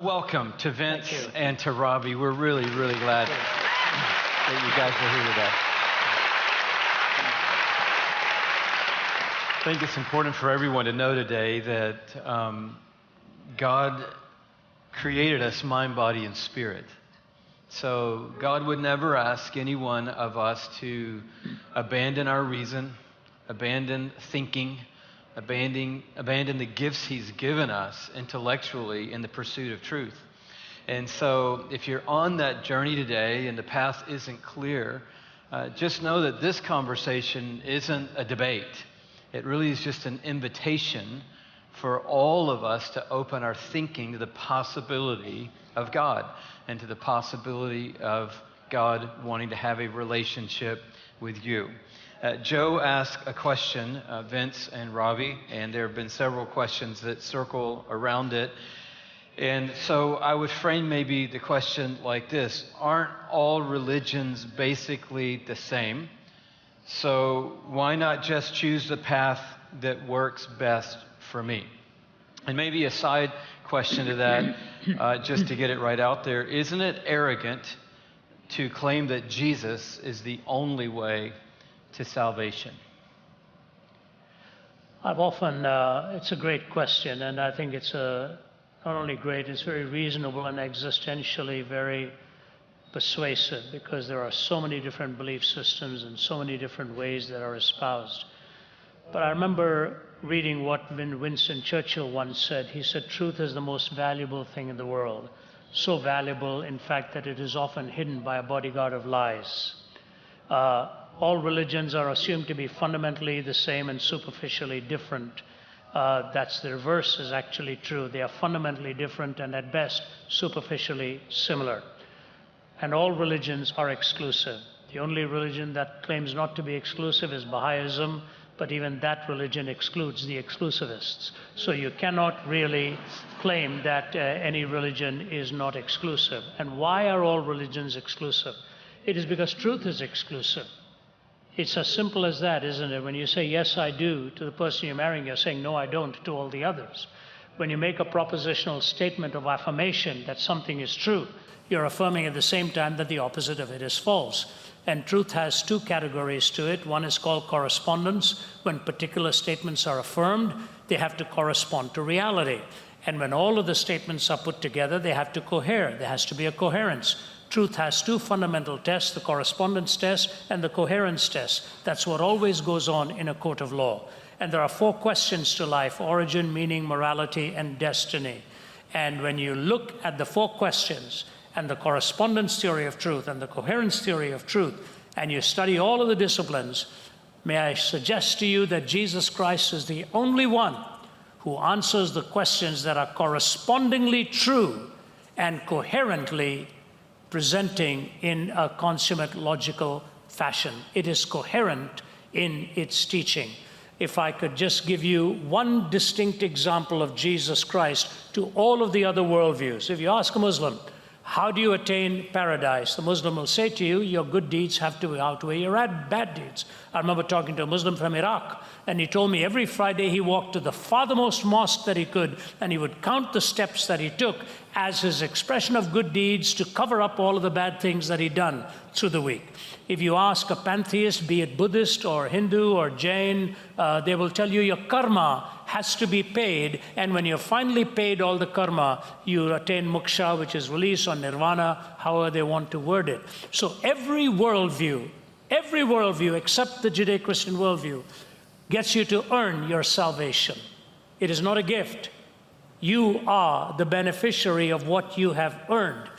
Welcome to Vince and to Ravi. We're really, really glad that you guys are here today. I think it's important for everyone to know today that God created us mind, body, and spirit. So God would never ask any one of us to abandon our reason, abandon thinking, abandon the gifts He's given us intellectually in the pursuit of truth. And so if you're on that journey today and the path isn't clear, just know that this conversation isn't a debate. It really is just an invitation for all of us to open our thinking to the possibility of God and to the possibility of God wanting to have a relationship with you. Joe asked a question, Vince and Ravi, and there have been several questions that circle around it. And so I would frame maybe the question like this: aren't all religions basically the same? So why not just choose the path that works best for me? And maybe a side question to that, just to get it right out there, isn't it arrogant to claim that Jesus is the only way to salvation? It's a great question, and I think it's not only great, it's very reasonable and existentially very persuasive, because there are so many different belief systems and so many different ways that are espoused. But I remember reading what Winston Churchill once said. He said, "Truth is the most valuable thing in the world. So valuable, in fact, that it is often hidden by a bodyguard of lies." All religions are assumed to be fundamentally the same and superficially different. That's the reverse is actually true. They are fundamentally different and at best superficially similar. And all religions are exclusive. The only religion that claims not to be exclusive is Baha'ism, but even that religion excludes the exclusivists. So you cannot really claim that any religion is not exclusive. And why are all religions exclusive? It is because truth is exclusive. It's as simple as that, isn't it? When you say, "Yes, I do," to the person you're marrying, you're saying, "No, I don't," to all the others. When you make a propositional statement of affirmation that something is true, you're affirming at the same time that the opposite of it is false. And truth has two categories to it. One is called correspondence. When particular statements are affirmed, they have to correspond to reality. And when all of the statements are put together, they have to cohere. There has to be a coherence. Truth has two fundamental tests, the correspondence test and the coherence test. That's what always goes on in a court of law. And there are four questions to life: origin, meaning, morality, and destiny. And when you look at the four questions and the correspondence theory of truth and the coherence theory of truth, and you study all of the disciplines, may I suggest to you that Jesus Christ is the only one who answers the questions that are correspondingly true and coherently presenting in a consummate logical fashion. It is coherent in its teaching. If I could just give you one distinct example of Jesus Christ to all of the other worldviews. If you ask a Muslim, "How do you attain paradise?" the Muslim will say to you, "Your good deeds have to outweigh your bad deeds." I remember talking to a Muslim from Iraq, and he told me every Friday he walked to the farthermost mosque that he could, and he would count the steps that he took as his expression of good deeds to cover up all of the bad things that he'd done through the week. If you ask a pantheist, be it Buddhist or Hindu or Jain, they will tell you your karma has to be paid, and when you're finally paid all the karma, you attain moksha, which is release, or nirvana, however they want to word it. So every worldview except the Judeo-Christian worldview gets you to earn your salvation. It is not a gift. You are the beneficiary of what you have earned.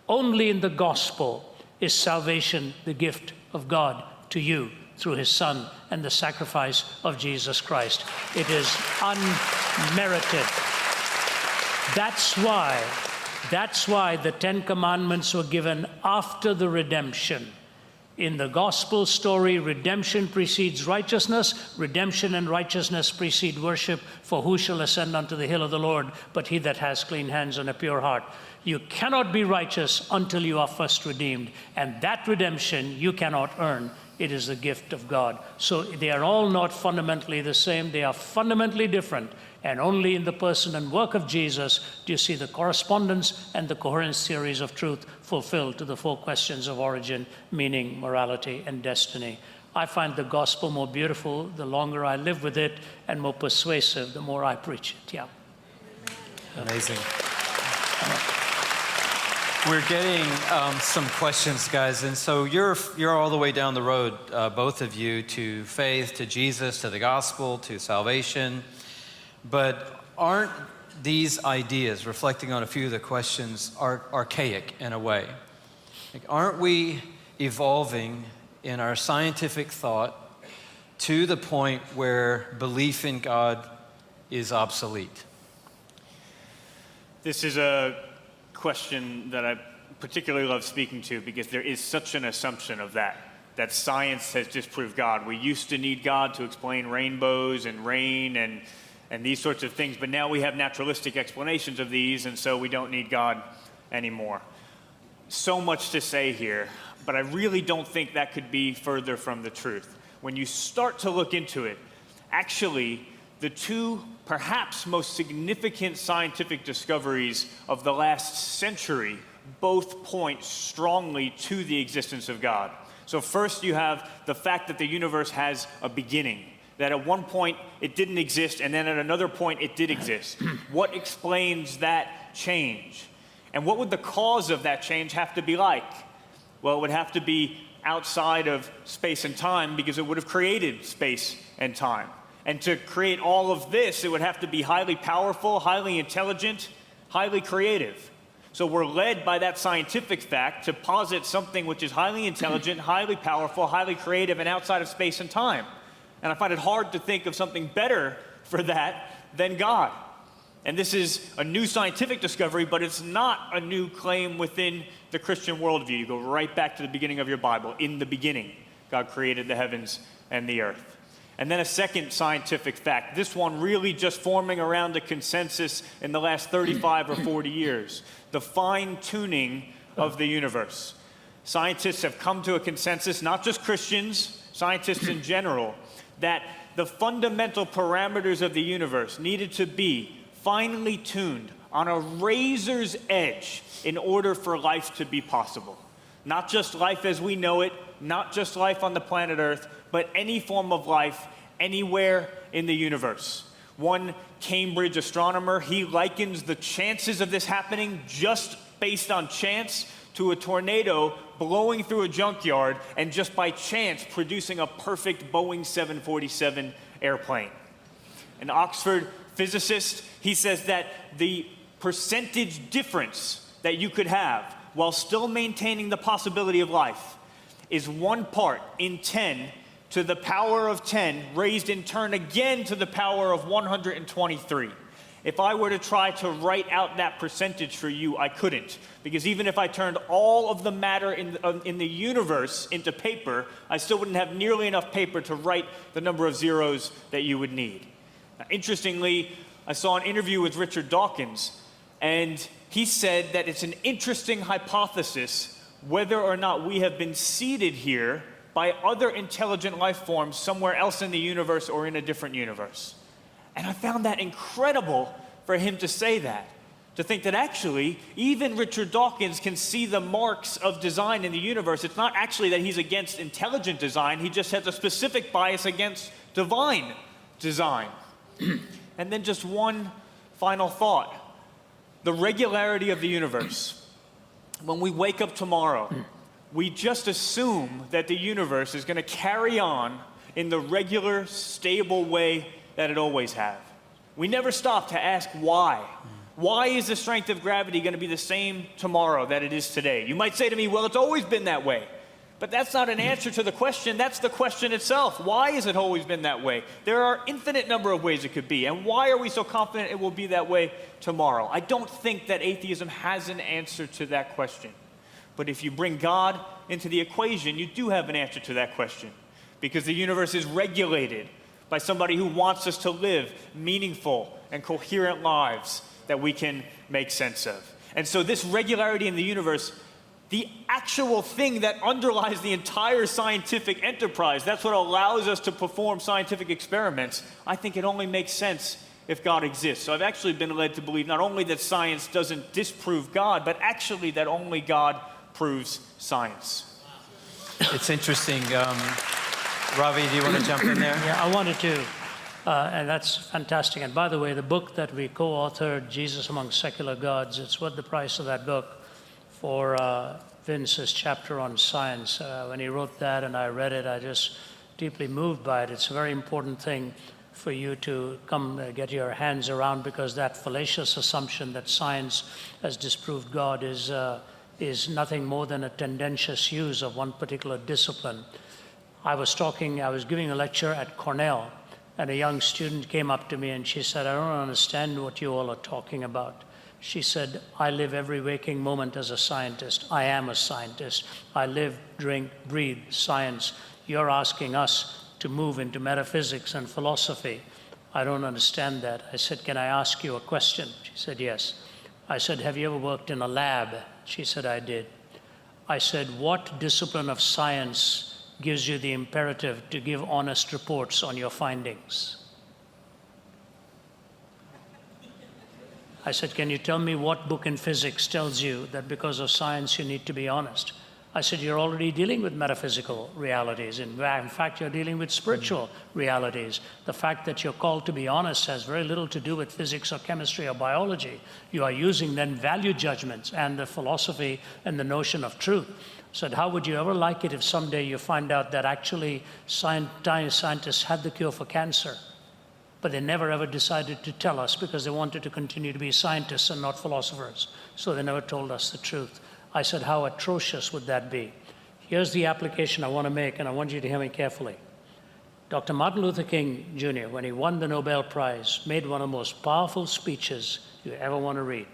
Only in the gospel is salvation the gift of God to you through His Son and the sacrifice of Jesus Christ. It is unmerited. That's why the Ten Commandments were given after the redemption. In the gospel story, redemption precedes righteousness. Redemption and righteousness precede worship. For who shall ascend unto the hill of the Lord but he that has clean hands and a pure heart? You cannot be righteous until you are first redeemed. And that redemption you cannot earn. It is the gift of God. So they are all not fundamentally the same. They are fundamentally different. And only in the person and work of Jesus do you see the correspondence and the coherent series of truth fulfilled to the 4 questions of origin, meaning, morality, and destiny. I find the gospel more beautiful the longer I live with it, and more persuasive the more I preach it. Yeah. Amazing. We're getting some questions, guys, and so you're all the way down the road, both of you, to faith, to Jesus, to the gospel, to salvation. But aren't these ideas, reflecting on a few of the questions, archaic in a way? Like, aren't we evolving in our scientific thought to the point where belief in God is obsolete? This is a question that I particularly love speaking to, because there is such an assumption of that science has disproved God. We used to need God to explain rainbows and rain and these sorts of things, but now we have naturalistic explanations of these, and so we don't need God anymore. So much to say here, but I really don't think that could be further from the truth. When you start to look into it, actually, the 2 perhaps most significant scientific discoveries of the last century both point strongly to the existence of God. So first you have the fact that the universe has a beginning, that at one point it didn't exist, and then at another point it did exist. What explains that change? And what would the cause of that change have to be like? Well, it would have to be outside of space and time, because it would have created space and time. And to create all of this, it would have to be highly powerful, highly intelligent, highly creative. So we're led by that scientific fact to posit something which is highly intelligent, highly powerful, highly creative, and outside of space and time. And I find it hard to think of something better for that than God. And this is a new scientific discovery, but it's not a new claim within the Christian worldview. You go right back to the beginning of your Bible. In the beginning, God created the heavens and the earth. And then a second scientific fact, this one really just forming around a consensus in the last 35 or 40 years, the fine-tuning of the universe. Scientists have come to a consensus, not just Christians, scientists in general, that the fundamental parameters of the universe needed to be finely tuned on a razor's edge in order for life to be possible. Not just life as we know it, not just life on the planet Earth, but any form of life anywhere in the universe. One Cambridge astronomer, he likens the chances of this happening just based on chance to a tornado blowing through a junkyard and just by chance producing a perfect Boeing 747 airplane. An Oxford physicist, he says that the percentage difference that you could have while still maintaining the possibility of life is 1 part in 10 to the power of 10, raised in turn again to the power of 123. If I were to try to write out that percentage for you, I couldn't. Because even if I turned all of the matter in the universe into paper, I still wouldn't have nearly enough paper to write the number of zeros that you would need. Now, interestingly, I saw an interview with Richard Dawkins, and he said that it's an interesting hypothesis whether or not we have been seeded here by other intelligent life forms somewhere else in the universe or in a different universe. And I found that incredible for him to say that, to think that actually even Richard Dawkins can see the marks of design in the universe. It's not actually that he's against intelligent design, he just has a specific bias against divine design. And then just one final thought. The regularity of the universe. When we wake up tomorrow, we just assume that the universe is going to carry on in the regular, stable way that it always has. We never stop to ask why. Why is the strength of gravity going to be the same tomorrow that it is today? You might say to me, well, it's always been that way. But that's not an answer to the question. That's the question itself. Why has it always been that way? There are infinite number of ways it could be. And why are we so confident it will be that way tomorrow? I don't think that atheism has an answer to that question. But if you bring God into the equation, you do have an answer to that question. Because the universe is regulated by somebody who wants us to live meaningful and coherent lives that we can make sense of. And so this regularity in the universe, the actual thing that underlies the entire scientific enterprise, that's what allows us to perform scientific experiments, I think it only makes sense if God exists. So I've actually been led to believe not only that science doesn't disprove God, but actually that only God proves science. It's interesting. Ravi, do you want to jump in there? Yeah, I wanted to, and that's fantastic. And by the way, the book that we co-authored, Jesus Among Secular Gods, it's worth the price of that book for Vince's chapter on science. When he wrote that and I read it, I just deeply moved by it. It's a very important thing for you to come get your hands around, because that fallacious assumption that science has disproved God is nothing more than a tendentious use of one particular discipline. I was giving a lecture at Cornell, and a young student came up to me and she said, "I don't understand what you all are talking about." She said, "I live every waking moment as a scientist. I am a scientist. I live, drink, breathe science. You're asking us to move into metaphysics and philosophy. I don't understand that." I said, "Can I ask you a question?" She said, "Yes." I said, "Have you ever worked in a lab?" She said, "I did." I said, "What discipline of science gives you the imperative to give honest reports on your findings?" I said, "Can you tell me what book in physics tells you that because of science you need to be honest?" I said, "You're already dealing with metaphysical realities. In fact, you're dealing with spiritual realities. The fact that you're called to be honest has very little to do with physics or chemistry or biology. You are using then value judgments and the philosophy and the notion of truth." I said, "How would you ever like it if someday you find out that actually scientists had the cure for cancer, but they never ever decided to tell us because they wanted to continue to be scientists and not philosophers. So they never told us the truth." I said, "How atrocious would that be?" Here's the application I want to make, and I want you to hear me carefully. Dr. Martin Luther King Jr., when he won the Nobel Prize, made one of the most powerful speeches you ever want to read.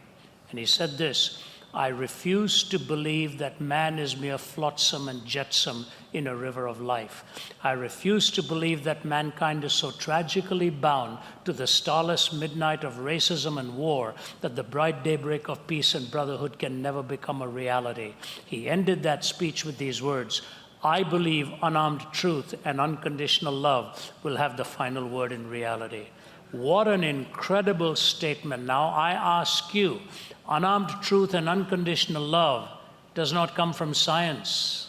And he said this: "I refuse to believe that man is mere flotsam and jetsam in a river of life. I refuse to believe that mankind is so tragically bound to the starless midnight of racism and war that the bright daybreak of peace and brotherhood can never become a reality." He ended that speech with these words: "I believe unarmed truth and unconditional love will have the final word in reality." What an incredible statement. Now I ask you, unarmed truth and unconditional love does not come from science.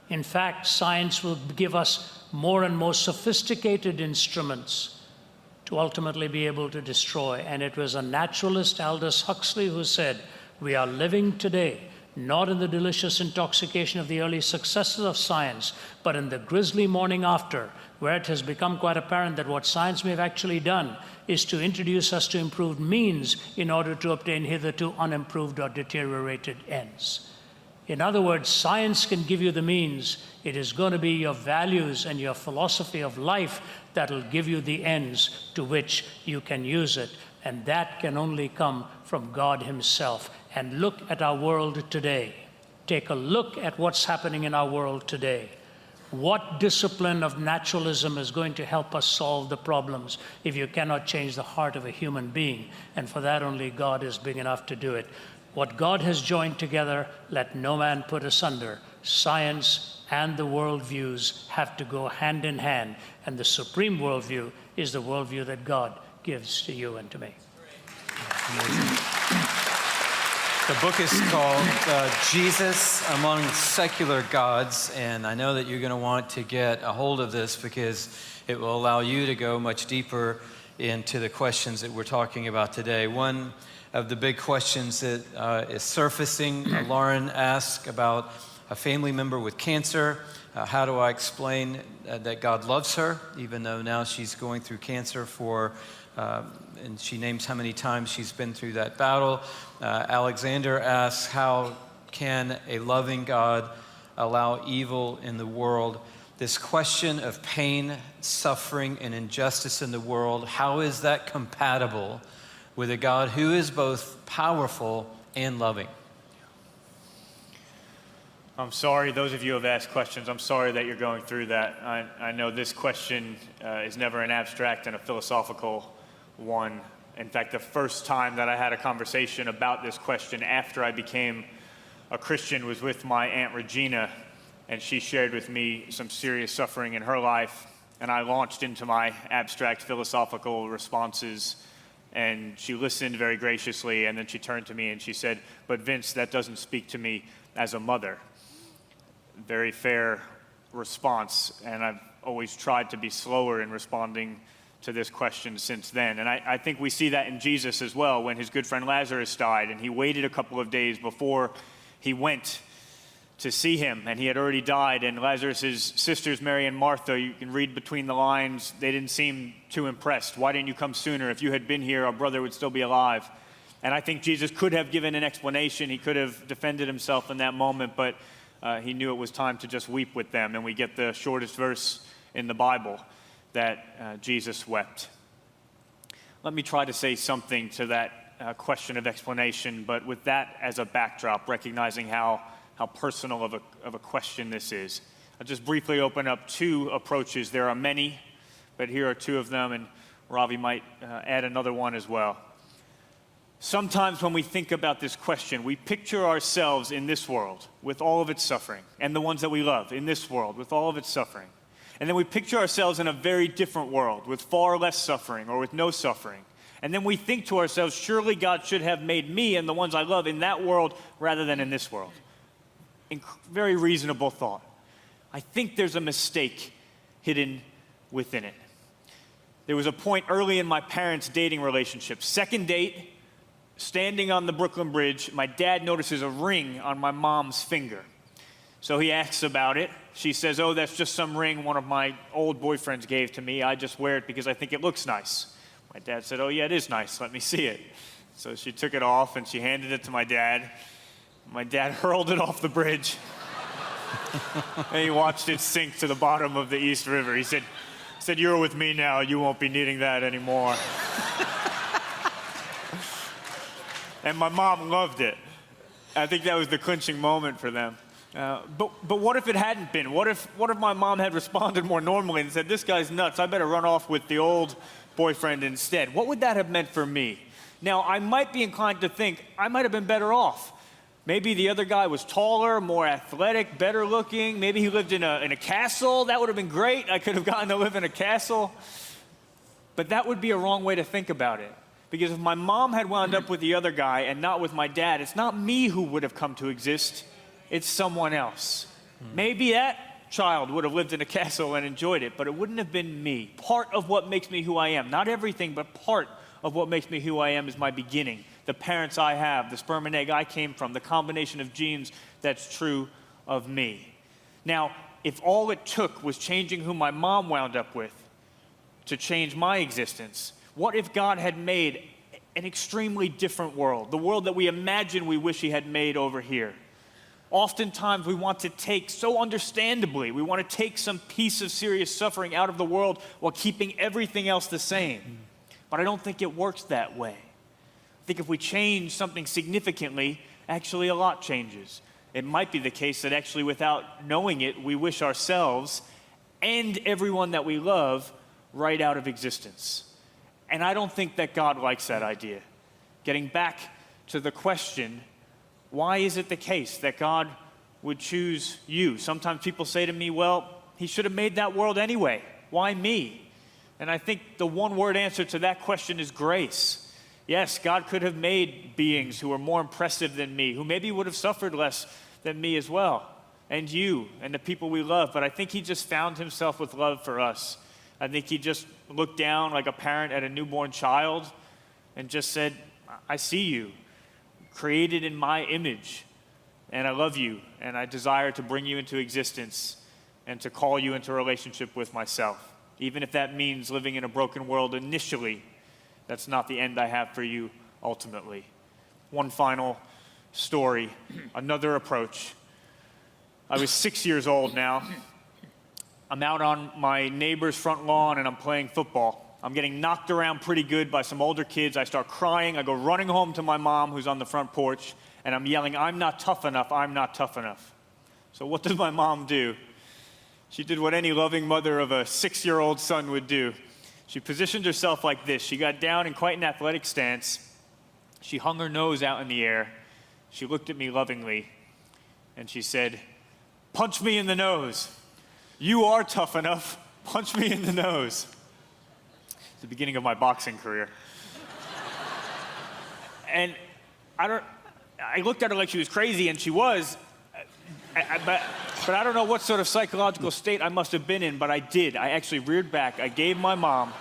In fact, science will give us more and more sophisticated instruments to ultimately be able to destroy. And it was a naturalist, Aldous Huxley, who said, "We are living today not in the delicious intoxication of the early successes of science, but in the grisly morning after, where it has become quite apparent that what science may have actually done is to introduce us to improved means in order to obtain hitherto unimproved or deteriorated ends." In other words, science can give you the means. It is going to be your values and your philosophy of life that will give you the ends to which you can use it. And that can only come from God Himself. And look at our world today. Take a look at what's happening in our world today. What discipline of naturalism is going to help us solve the problems if you cannot change the heart of a human being? And for that, only God is big enough to do it. What God has joined together, let no man put asunder. Science and the worldviews have to go hand in hand. And the supreme worldview is the worldview that God gives to you and to me. Amazing. The book is called Jesus Among Secular Gods, and I know that you're going to want to get a hold of this because it will allow you to go much deeper into the questions that we're talking about today. One of the big questions that is surfacing, Lauren asked about a family member with cancer. How do I explain that God loves her, even though now she's going through cancer and she names how many times she's been through that battle. Alexander asks, how can a loving God allow evil in the world? This question of pain, suffering, and injustice in the world, how is that compatible with a God who is both powerful and loving? I'm sorry, those of you who have asked questions, I'm sorry that you're going through that. I know this question is never an abstract and a philosophical one. In fact, the first time that I had a conversation about this question after I became a Christian was with my Aunt Regina, and she shared with me some serious suffering in her life, and I launched into my abstract philosophical responses, and she listened very graciously, and then she turned to me and she said, "But Vince, that doesn't speak to me as a mother." Very fair response, and I've always tried to be slower in responding to this question since then. And I think we see that in Jesus as well, when his good friend Lazarus died, and he waited a couple of days before he went to see him, and he had already died. And Lazarus' sisters, Mary and Martha, you can read between the lines, they didn't seem too impressed. "Why didn't you come sooner? If you had been here, our brother would still be alive." And I think Jesus could have given an explanation. He could have defended himself in that moment, but he knew it was time to just weep with them. And we get the shortest verse in the Bible, that Jesus wept. Let me try to say something to that question of explanation, but with that as a backdrop, recognizing how personal of a question this is. I'll just briefly open up two approaches. There are many, but here are two of them, and Ravi might add another one as well. Sometimes when we think about this question, we picture ourselves in this world with all of its suffering, and the ones that we love in this world with all of its suffering. And then we picture ourselves in a very different world with far less suffering or with no suffering. And then we think to ourselves, surely God should have made me and the ones I love in that world rather than in this world. Very reasonable thought. I think there's a mistake hidden within it. There was a point early in my parents' dating relationship. Second date, standing on the Brooklyn Bridge, my dad notices a ring on my mom's finger. So he asks about it. She says, "Oh, that's just some ring one of my old boyfriends gave to me. I just wear it because I think it looks nice." My dad said, "Oh, yeah, it is nice. Let me see it." So she took it off and she handed it to my dad. My dad hurled it off the bridge. And he watched it sink to the bottom of the East River. He said, "You're with me now. You won't be needing that anymore." And my mom loved it. I think that was the clinching moment for them. But what if it hadn't been? What if my mom had responded more normally and said, "This guy's nuts. I better run off with the old boyfriend instead"? What would that have meant for me? Now, I might be inclined to think I might have been better off. Maybe the other guy was taller, more athletic, better looking. Maybe he lived in a castle. That would have been great. I could have gotten to live in a castle. But that would be a wrong way to think about it. Because if my mom had wound up with the other guy and not with my dad, it's not me who would have come to exist. It's someone else. Maybe that child would have lived in a castle and enjoyed it, but it wouldn't have been me. Part of what makes me who I am, not everything, but part of what makes me who I am is my beginning. The parents I have, the sperm and egg I came from, the combination of genes that's true of me. Now, if all it took was changing who my mom wound up with to change my existence, what if God had made an extremely different world, the world that we imagine we wish he had made over here? Oftentimes we want to take, so understandably, we want to take some piece of serious suffering out of the world while keeping everything else the same. But I don't think it works that way. I think if we change something significantly, actually a lot changes. It might be the case that actually without knowing it, we wish ourselves and everyone that we love right out of existence. And I don't think that God likes that idea. Getting back to the question, why is it the case that God would choose you? Sometimes people say to me, well, he should have made that world anyway. Why me? And I think the one-word answer to that question is grace. Yes, God could have made beings who are more impressive than me, who maybe would have suffered less than me as well, and you, and the people we love. But I think he just found himself with love for us. I think he just looked down like a parent at a newborn child and just said, I see you, created in my image, and I love you, and I desire to bring you into existence and to call you into a relationship with myself. Even if that means living in a broken world initially, that's not the end I have for you ultimately. One final story, another approach. I was 6 years old now. I'm out on my neighbor's front lawn and I'm playing football. I'm getting knocked around pretty good by some older kids. I start crying. I go running home to my mom who's on the front porch and I'm yelling, I'm not tough enough, I'm not tough enough. So what does my mom do? She did what any loving mother of a 6-year-old son would do. She positioned herself like this. She got down in quite an athletic stance. She hung her nose out in the air. She looked at me lovingly, and she said, "Punch me in the nose. You are tough enough. Punch me in the nose." It's the beginning of my boxing career. And I looked at her like she was crazy, and she was. But I don't know what sort of psychological state I must have been in, but I did. I actually reared back. I gave my mom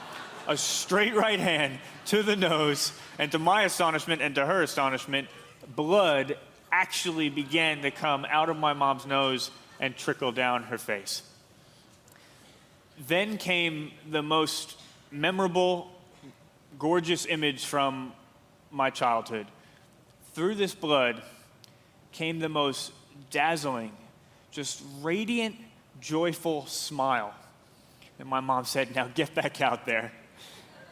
a straight right hand to the nose, and to my astonishment and to her astonishment, blood actually began to come out of my mom's nose and trickle down her face. Then came the most memorable, gorgeous image from my childhood. Through this blood came the most dazzling, just radiant, joyful smile. And my mom said, "Now get back out there."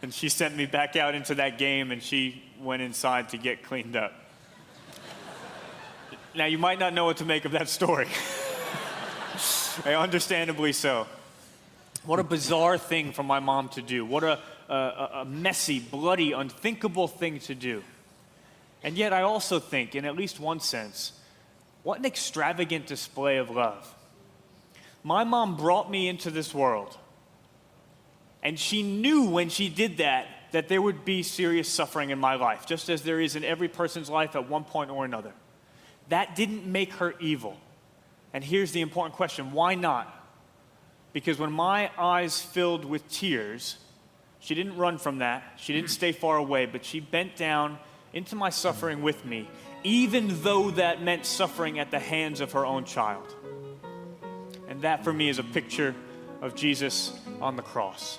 And she sent me back out into that game, and she went inside to get cleaned up. Now, you might not know what to make of that story. Understandably so. What a bizarre thing for my mom to do. What a messy, bloody, unthinkable thing to do. And yet I also think, in at least one sense, what an extravagant display of love. My mom brought me into this world, and she knew when she did that there would be serious suffering in my life, just as there is in every person's life at one point or another. That didn't make her evil. And here's the important question: why not? Because when my eyes filled with tears, she didn't run from that. She didn't stay far away, but she bent down into my suffering with me, even though that meant suffering at the hands of her own child. And that for me is a picture of Jesus on the cross,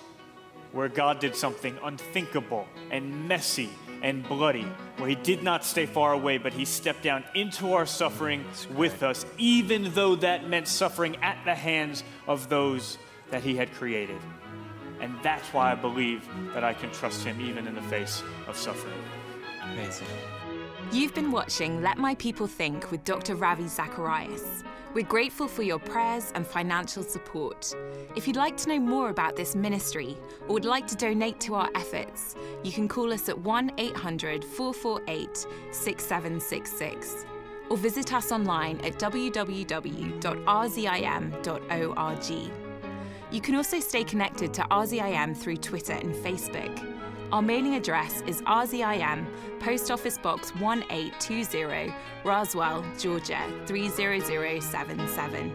where God did something unthinkable and messy and bloody, where he did not stay far away, but he stepped down into our suffering with us, even though that meant suffering at the hands of those that he had created. And that's why I believe that I can trust him even in the face of suffering. Amazing. You've been watching Let My People Think with Dr. Ravi Zacharias. We're grateful for your prayers and financial support. If you'd like to know more about this ministry or would like to donate to our efforts, you can call us at 1-800-448-6766 or visit us online at www.rzim.org. You can also stay connected to RZIM through Twitter and Facebook. Our mailing address is RZIM, Post Office Box 1820, Roswell, Georgia 30077.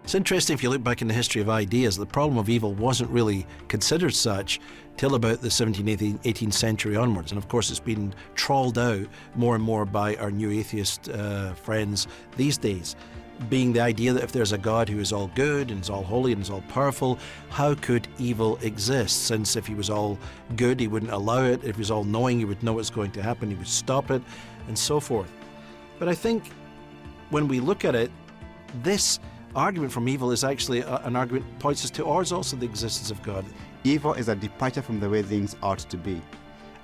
It's interesting if you look back in the history of ideas, the problem of evil wasn't really considered such till about the 17th, 18th century onwards. And of course it's been trawled out more and more by our new atheist friends these days, being the idea that if there's a God who is all good and is all holy and is all powerful, how could evil exist? Since if he was all good, he wouldn't allow it. If he was all knowing, he would know what's going to happen, he would stop it, and so forth. But I think when we look at it, this argument from evil is actually an argument that points us towards also the existence of God. Evil is a departure from the way things ought to be.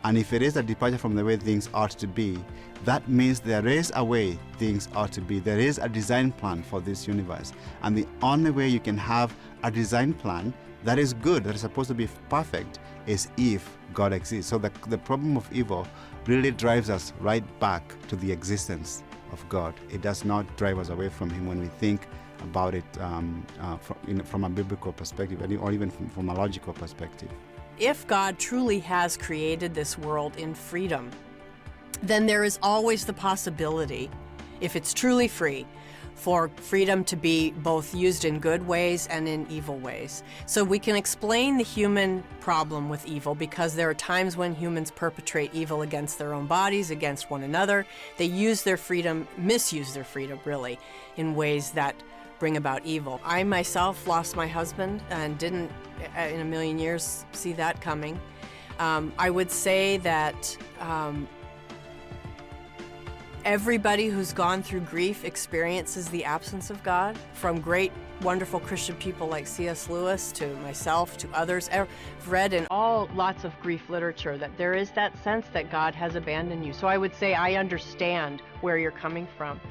And if it is a departure from the way things ought to be, that means there is a way things ought to be. There is a design plan for this universe. And the only way you can have a design plan that is good, that is supposed to be perfect, is if God exists. So the problem of evil really drives us right back to the existence of God. It does not drive us away from him when we think about it from a biblical perspective, or even from a logical perspective. If God truly has created this world in freedom, then there is always the possibility, if it's truly free, for freedom to be both used in good ways and in evil ways. So we can explain the human problem with evil because there are times when humans perpetrate evil against their own bodies, against one another. They use their freedom, misuse their freedom really, in ways that bring about evil. I myself lost my husband and didn't in a million years see that coming. I would say that Everybody who's gone through grief experiences the absence of God, from great, wonderful Christian people like C.S. Lewis to myself to others. I've read in all lots of grief literature that there is that sense that God has abandoned you. So I would say I understand where you're coming from.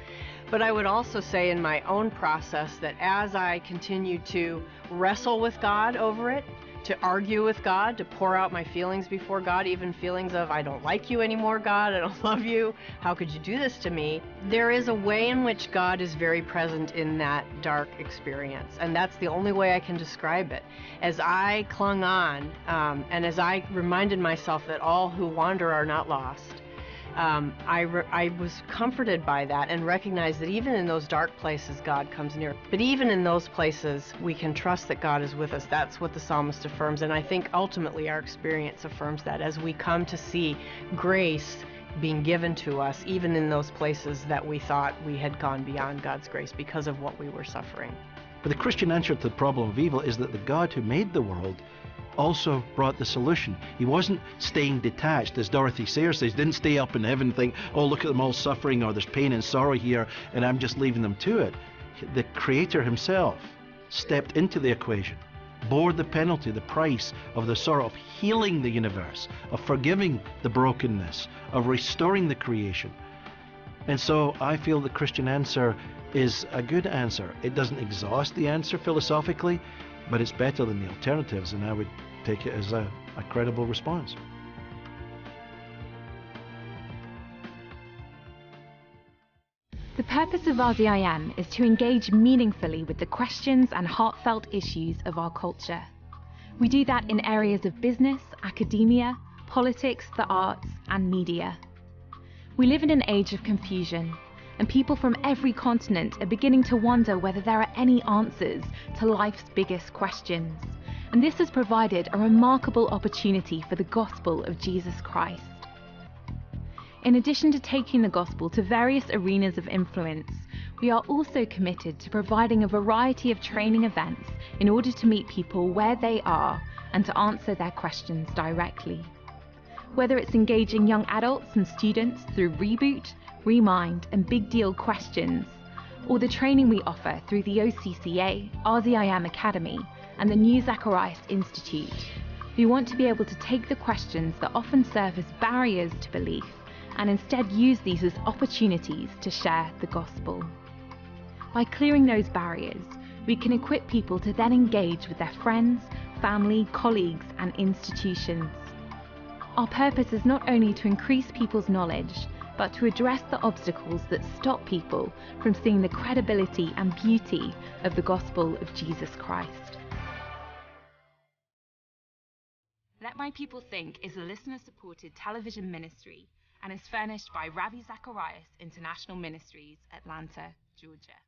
But I would also say in my own process that as I continue to wrestle with God over it, to argue with God, to pour out my feelings before God, even feelings of, I don't like you anymore, God, I don't love you, how could you do this to me? There is a way in which God is very present in that dark experience, and that's the only way I can describe it. As I clung on, and as I reminded myself that all who wander are not lost, I was comforted by that and recognized that even in those dark places, God comes near. But even in those places, we can trust that God is with us. That's what the psalmist affirms, and I think ultimately our experience affirms that as we come to see grace being given to us, even in those places that we thought we had gone beyond God's grace because of what we were suffering. But the Christian answer to the problem of evil is that the God who made the world also brought the solution. He wasn't staying detached, as Dorothy Sayers says. Didn't stay up in heaven and think, oh, look at them all suffering, or there's pain and sorrow here, and I'm just leaving them to it. The Creator himself stepped into the equation, bore the penalty, the price of the sorrow of healing the universe, of forgiving the brokenness, of restoring the creation. And so I feel the Christian answer is a good answer. It doesn't exhaust the answer philosophically, but it's better than the alternatives, and I would take it as a credible response. The purpose of RZIM is to engage meaningfully with the questions and heartfelt issues of our culture. We do that in areas of business, academia, politics, the arts, and media. We live in an age of confusion, and people from every continent are beginning to wonder whether there are any answers to life's biggest questions. And this has provided a remarkable opportunity for the gospel of Jesus Christ. In addition to taking the gospel to various arenas of influence, we are also committed to providing a variety of training events in order to meet people where they are and to answer their questions directly. Whether it's engaging young adults and students through Reboot, Remind, and Big Deal questions, or the training we offer through the OCCA, RZIM Academy, and the new Zacharias Institute, we want to be able to take the questions that often serve as barriers to belief and instead use these as opportunities to share the gospel. By clearing those barriers, we can equip people to then engage with their friends, family, colleagues, and institutions. Our purpose is not only to increase people's knowledge, but to address the obstacles that stop people from seeing the credibility and beauty of the gospel of Jesus Christ. Let My People Think is a listener-supported television ministry and is furnished by Ravi Zacharias International Ministries, Atlanta, Georgia.